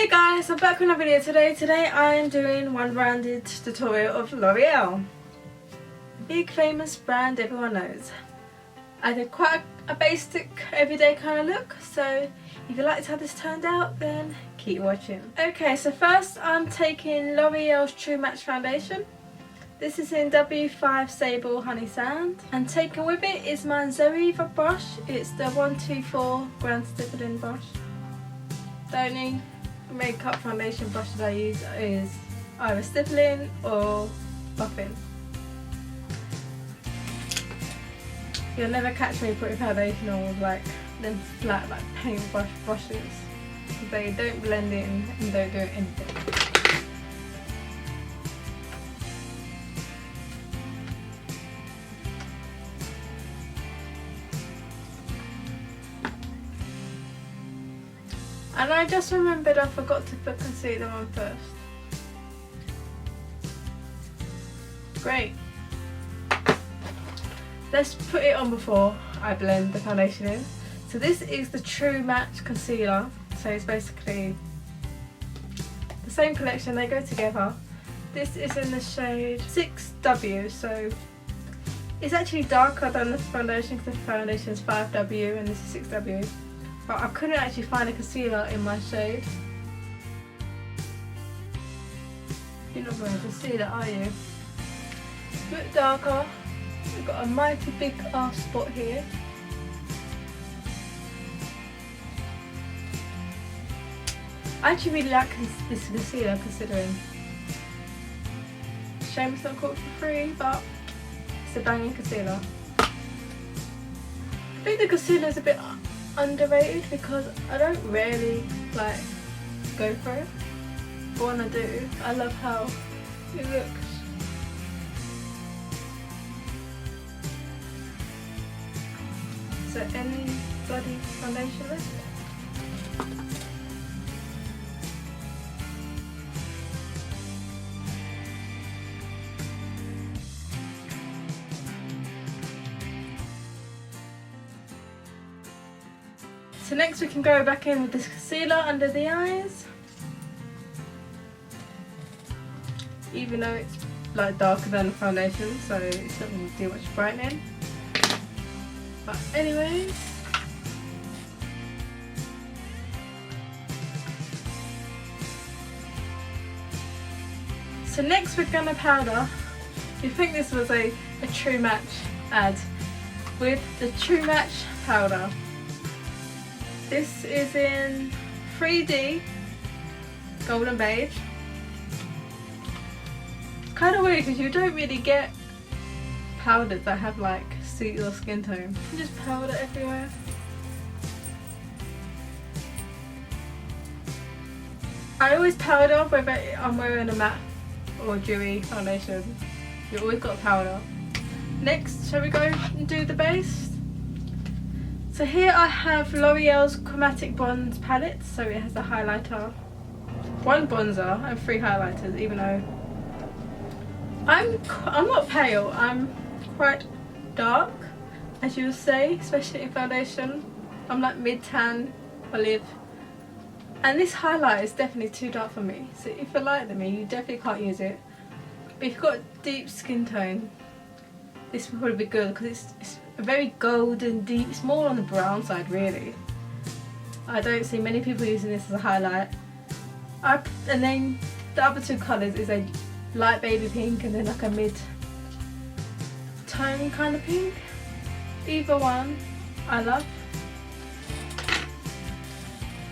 Hey guys, I'm back with another video today. Today I am doing one branded tutorial of L'Oreal. Big famous brand everyone knows. I did quite a basic everyday kind of look, so if you liked how this turned out then keep watching. Okay, so first I'm taking L'Oreal's True Match Foundation. This is in W5 Sable Honey Sand, and taken with it is my Zoeva brush. It's the 124 Grand Stippling brush. The only makeup foundation brushes I use is either stippling or buffing. You'll never catch me putting foundation on with like them flat like paintbrush brushes. They don't blend in and don't do anything. And I just remembered I forgot to put concealer on first. Great. Let's put it on before I blend the foundation in. So this is the True Match Concealer. So it's basically the same collection, they go together. This is in the shade 6W, so it's actually darker than the foundation because the foundation is 5W and this is 6W. But I couldn't actually find a concealer in my shade. You're not going to see that, are you? It's a bit darker. We've got a mighty big ass spot here. I actually really like this concealer considering. Shame it's not caught for free, but it's a banging concealer. I think the concealer is a bit underrated because I don't really like go for it, but when I do, I love how it looks. So any bloody foundation left? So next we can go back in with this concealer under the eyes. Even though it's like darker than the foundation, so it's not going to do much brightening. But anyways. So next we're going to powder. You think this was a True Match ad with the True Match powder. This is in 3D Golden Beige. It's kind of weird because you don't really get powders that have like suit your skin tone. You just powder everywhere. I always powder whether I'm wearing a matte or dewy foundation. You always got powder. Next, shall we go and do the base? So here I have L'Oreal's Chromatic Bronze palette. So it has a highlighter, one bronzer and 3 highlighters, even though I'm not pale, I'm quite dark, as you would say, especially in foundation. I'm like mid-tan, olive. And this highlight is definitely too dark for me. So if you're lighter than me, you definitely can't use it. But if you've got deep skin tone, this would probably be good because it's a very golden deep. It's more on the brown side really. I don't see many people using this as a highlight. And then the other 2 colours is a light baby pink and then like a mid tone kind of pink. Either one I love.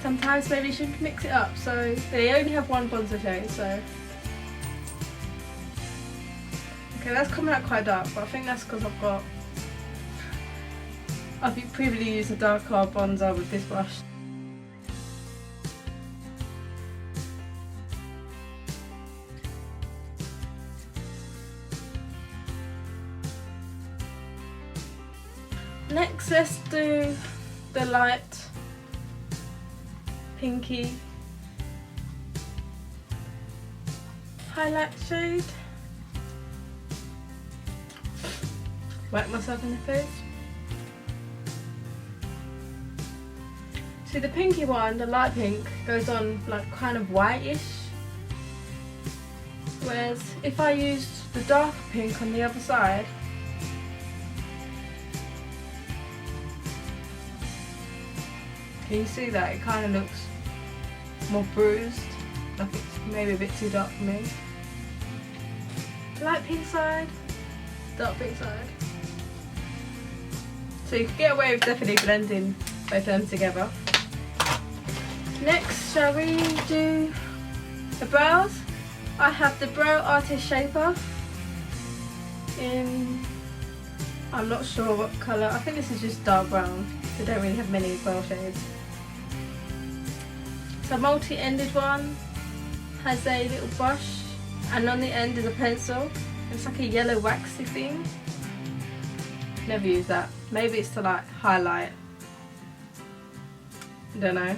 Sometimes maybe you should mix it up. So they only have one bronzer shade, so okay, that's coming out quite dark, but I think that's because I've previously used a darker bronzer with this brush. Next, let's do the light pinky highlight shade. Whack myself in the face. See, the pinky one, the light pink, goes on like kind of whitish. Whereas if I used the dark pink on the other side, can you see that? It kind of looks more bruised, like it's maybe a bit too dark for me. Light pink side, dark pink side. So you can get away with definitely blending both of them together. Next, shall we do the brows? I have the Brow Artist Shaper in, I'm not sure what colour, I think this is just dark brown. They don't really have many brow shades. It's a multi-ended one, has a little brush, and on the end is a pencil. It's like a yellow waxy thing. Never use that. Maybe it's to like highlight. Don't know.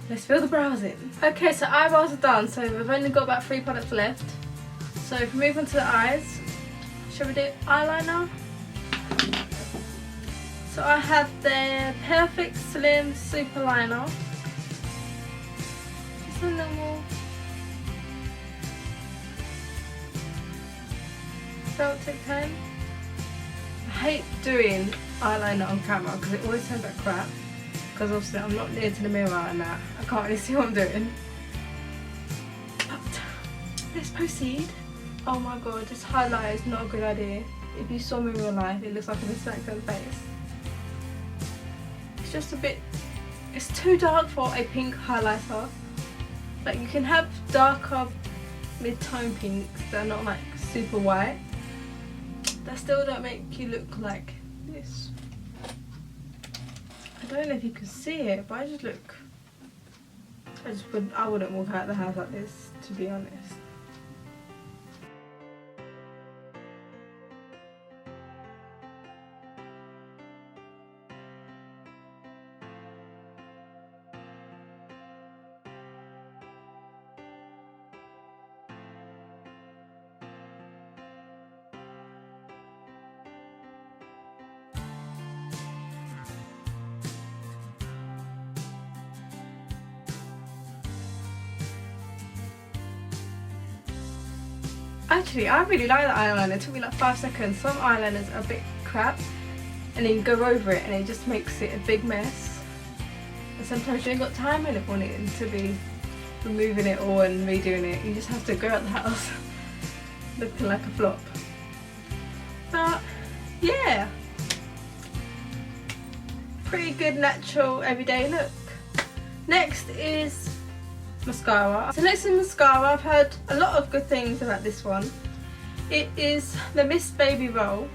Let's fill the brows in. Okay, so eyebrows are done, so we've only got about 3 products left. So if we move on to the eyes, shall we do eyeliner? So I have the Perfect Slim Super Liner. It's a normal felt tip pen. I hate doing eyeliner on camera because it always turns out crap. Because obviously I'm not near to the mirror and that. I can't really see what I'm doing. But let's proceed. Oh my god, this highlighter is not a good idea. If you saw me in real life, it looks like I've been smacked in the face. It's just a bit, it's too dark for a pink highlighter. Like you can have darker mid-tone pinks that are not like super white. That still don't make you look like this. I don't know if you can see it, but I just look, I wouldn't walk out the house like this, to be honest. Actually, I really like the eyeliner. It took me like 5 seconds. Some eyeliners are a bit crap and then you go over it and it just makes it a big mess. And sometimes you ain't got time in it wanting to be removing it all and redoing it. You just have to go out the house looking like a flop. But yeah, pretty good natural everyday look. Next is mascara. So next is mascara. I've heard a lot of good things about this one. It is the Miss Baby Roll.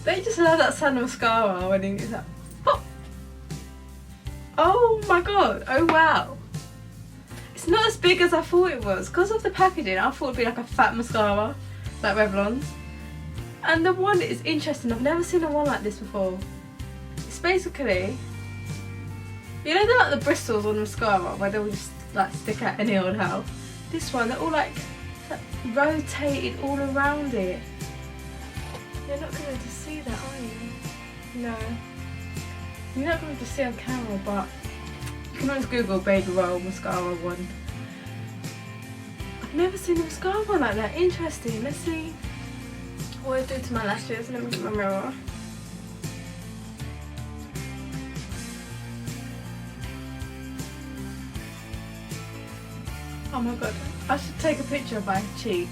They just love that sound of mascara when it's like pop. Oh my god, oh wow. It's not as big as I thought it was. Because of the packaging, I thought it'd be like a fat mascara, like Revlon's. And the one is interesting. I've never seen a one like this before. It's basically, you know, they're like the bristles on mascara where they'll just like stick out any old how. This one, they're all like rotated all around it. You're not going to see that, are you? No. You're not going to see on camera, but you can always Google Baby Roll mascara one. I've never seen a mascara one like that. Interesting. Let's see what I do to my lashes. Let me get my mirror. Oh my god, I should take a picture of my cheek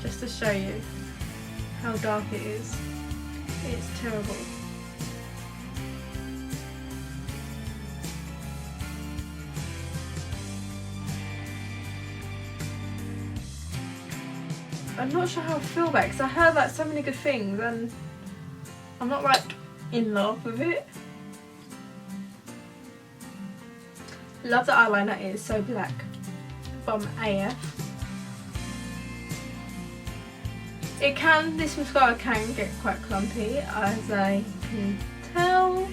just to show you how dark it is. It's terrible. I'm not sure how I feel about it because I heard like so many good things and I'm not like in love with it. Love the eyeliner, it is so black. From AF. This mascara can get quite clumpy, as I can tell.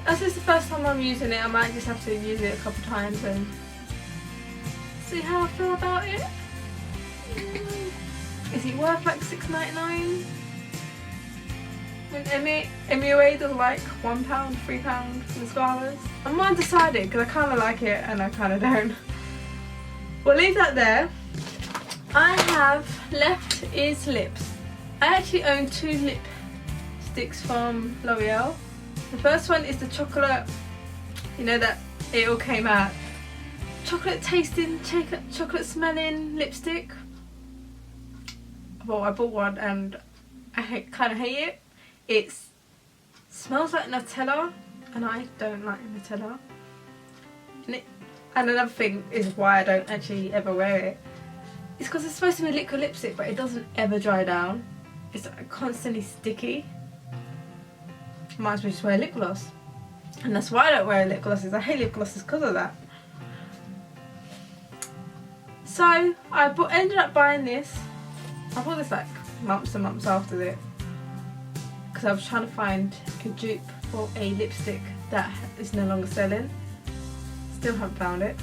As it's the first time I'm using it, I might just have to use it a couple times and see how I feel about it. Is it worth like $6.99? And MUA does like £1, £3 mascaras. I'm undecided because I kind of like it and I kind of don't. We'll leave that there. I have left is lips. I actually own 2 lipsticks from L'Oreal. The first one is the chocolate, you know that it all came out. Chocolate tasting, chocolate smelling lipstick. Well, I bought one and I kind of hate it. It smells like Nutella and I don't like Nutella. And another thing is why I don't actually ever wear it. It's because it's supposed to be a liquid lipstick, but it doesn't ever dry down. It's constantly sticky. Might as well just wear lip gloss. And that's why I don't wear lip glosses. I hate lip glosses because of that. So I ended up buying this. I bought this like months and months after it because I was trying to find a dupe for a lipstick that is no longer selling. Still haven't found it.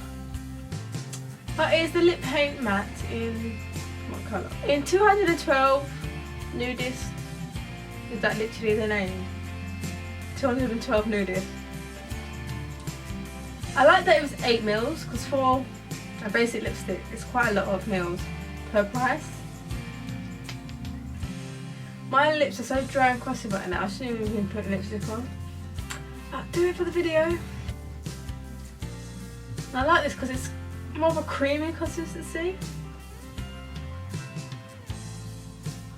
But it's the Lip Paint Matte in what colour? In 212 Nudist. Is that literally the name? 212 Nudist. I like that it was 8ml because for a basic lipstick it's quite a lot of mils per price. My lips are so dry and crusty right now, I shouldn't even been putting lipstick on. I'll do it for the video. And I like this because it's more of a creamy consistency.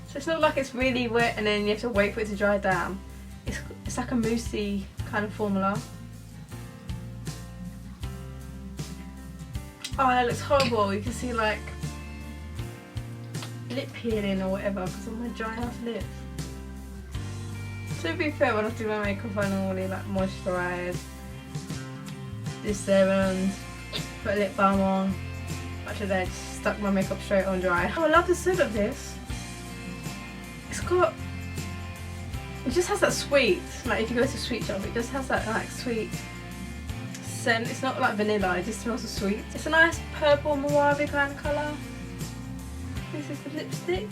So it's not like it's really wet and then you have to wait for it to dry down. It's like a moussey kind of formula. Oh, that looks horrible. You can see like lip peeling or whatever because of my dry ass lips. To be fair, when I do my makeup I normally like moisturise, do serums, put a lip balm on. But today I just stuck my makeup straight on dry. Oh, I love the scent of this. It just has that sweet, like if you go to a sweet shop, it just has that like sweet scent. It's not like vanilla, it just smells so sweet. It's a nice purple mauve kind of colour. This is the lipstick.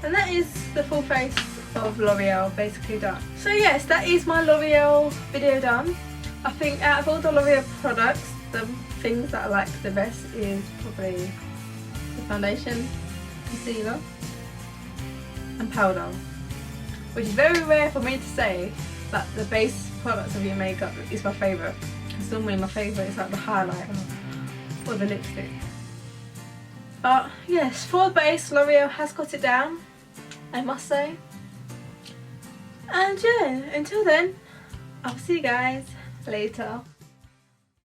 And that is the full face of L'Oreal basically done. So yes, that is my L'Oreal video done. I think out of all the L'Oreal products, the things that I like the best is probably the foundation, concealer and powder. Which is very rare for me to say that the base products of your makeup is my favourite. Because normally my favourite is like the highlighter or the lipstick. But yes, for base, L'Oreal has got it down, I must say. And yeah, until then, I'll see you guys later.